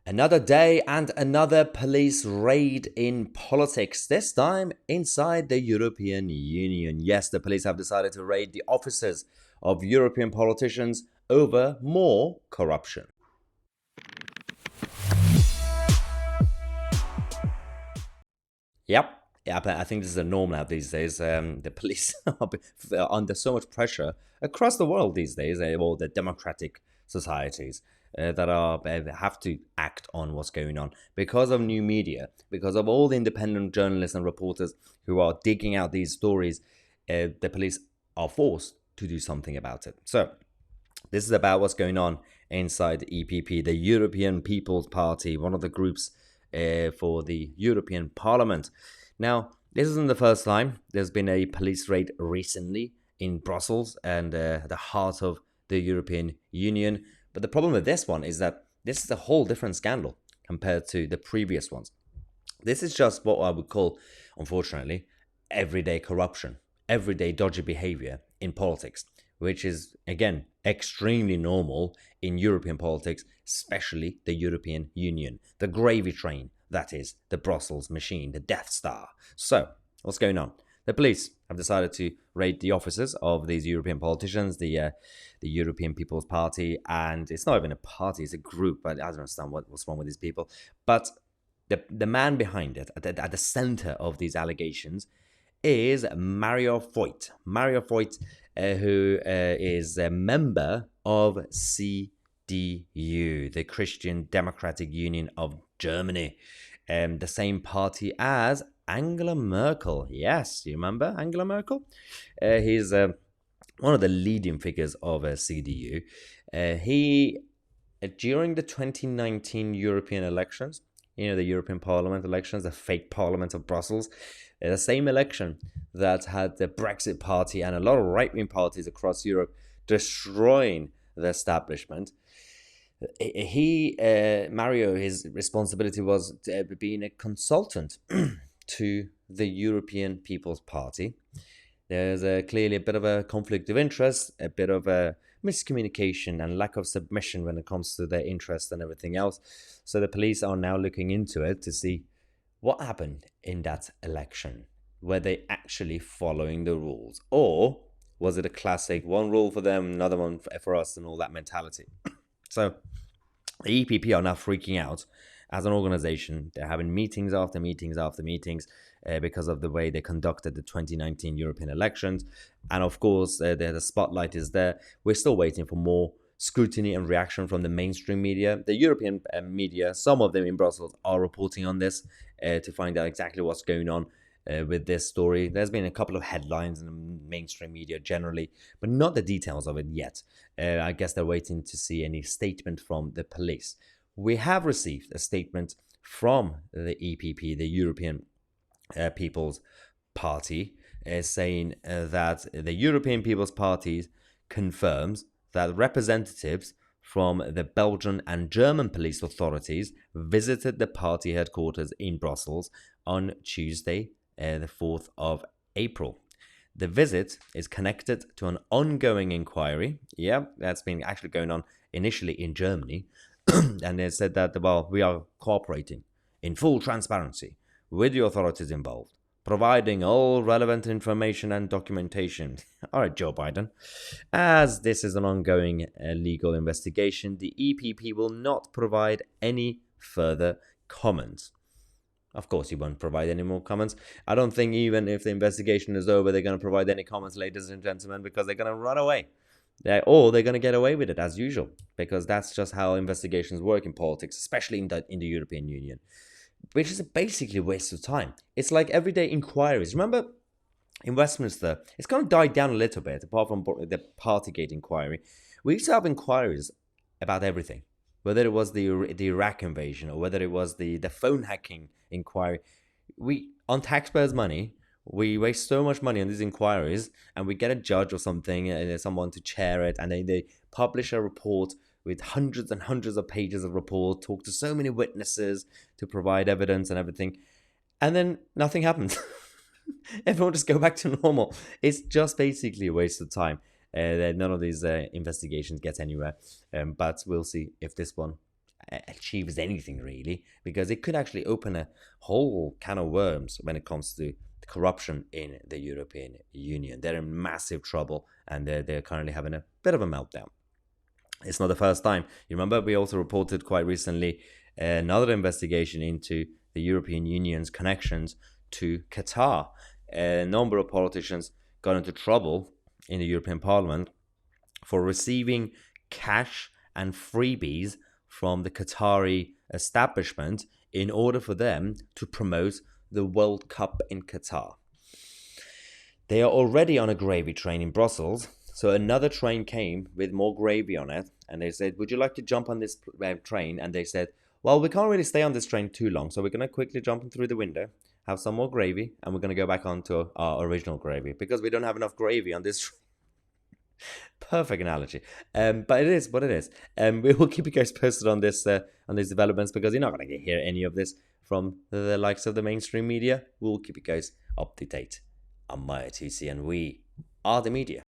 Another day and another police raid in politics, this time inside the European Union. Yes, the police have decided to raid the offices of European politicians over more corruption. Yep. Yeah, but I think this is a norm now these days. The police are under so much pressure across the world these days, all the democratic societies that are have to act on what's going on because of new media, because of all the independent journalists and reporters who are digging out these stories. The police are forced to do something about it. So this is about what's going on inside the EPP, the European People's Party, one of the groups for the European Parliament. Now, this isn't the first time. There's been a police raid recently in Brussels and the heart of the European Union. But the problem with this one is that this is a whole different scandal compared to the previous ones. This is just what I would call, unfortunately, everyday corruption, everyday dodgy behavior in politics, which is, again, extremely normal in European politics, especially the European Union. The gravy train, that is, the Brussels machine, the Death Star. So, what's going on? The police have decided to raid the offices of these European politicians, the European People's Party, and it's not even a party, it's a group. I don't understand what's wrong with these people. But the man behind it, at the center of these allegations, is Mario Voigt. Mario Voigt, who is a member of CDU, the Christian Democratic Union of Germany, the same party as Angela Merkel. Yes, you remember Angela Merkel? He's one of the leading figures of CDU. He, during the 2019 European elections, the European Parliament elections, the fake Parliament of Brussels, the same election that had the Brexit Party and a lot of right-wing parties across Europe destroying the establishment. Mario, his responsibility was being a consultant to the European People's Party. There's clearly a bit of a conflict of interest, a bit of a miscommunication and lack of submission when it comes to their interest and everything else. So the police are now looking into it to see what happened in that election. Were they actually following the rules? Or was it a classic one rule for them, another one for us, and all that mentality? So the EPP are now freaking out as an organization. They're having meetings after meetings after meetings because of the way they conducted the 2019 European elections. And of course, the spotlight is there. We're still waiting for more scrutiny and reaction from the mainstream media. The European media, some of them in Brussels, are reporting on this to find out exactly what's going on with this story. There's been a couple of headlines in the mainstream media generally, but not the details of it yet. I guess they're waiting to see any statement from the police. We have received a statement from the EPP, the European People's Party, saying that the European People's Party confirms that representatives from the Belgian and German police authorities visited the party headquarters in Brussels on Tuesday, the 4th of April. The visit is connected to an ongoing inquiry. Yeah, that's been actually going on initially in Germany. And they said that, well, we are cooperating in full transparency with the authorities involved, providing all relevant information and documentation. All right, Joe Biden. As this is an ongoing legal investigation, the EPP will not provide any further comments. Of course, he won't provide any more comments. I don't think even if the investigation is over, they're going to provide any comments, ladies and gentlemen, because they're going to run away. Or they're going to get away with it as usual, because that's just how investigations work in politics, especially in the European Union, which is basically a waste of time. It's like everyday inquiries. Remember, in Westminster, it's kind of died down a little bit, apart from the Partygate inquiry. We used to have inquiries about everything, whether it was the Iraq invasion or whether it was the phone hacking inquiry. On taxpayers' money, we waste so much money on these inquiries, and we get a judge or something, and someone to chair it, and then they publish a report with hundreds and hundreds of pages of report, talk to so many witnesses to provide evidence and everything, and then nothing happens. Everyone just go back to normal. It's just basically a waste of time. None of these investigations get anywhere, but we'll see if this one achieves anything really, because it could actually open a whole can of worms when it comes to corruption in the European Union. They're in massive trouble, and they're currently having a bit of a meltdown. It's not the first time. You remember we also reported quite recently another investigation into the European Union's connections to Qatar. A number of politicians got into trouble in the European Parliament for receiving cash and freebies from the Qatari establishment in order for them to promote the World Cup in Qatar. They are already on a gravy train in Brussels, so another train came with more gravy on it, and they said, would you like to jump on this train? And they said, well, we can't really stay on this train too long, so we're going to quickly jump in through the window, have some more gravy, and we're going to go back onto our original gravy, because we don't have enough gravy on this train. Perfect analogy. But it is what it is. We will keep you guys posted on these developments, because you're not going to hear any of this from the likes of the mainstream media. We'll keep you guys up to date. I'm Mahyar Tousi, and we are the media.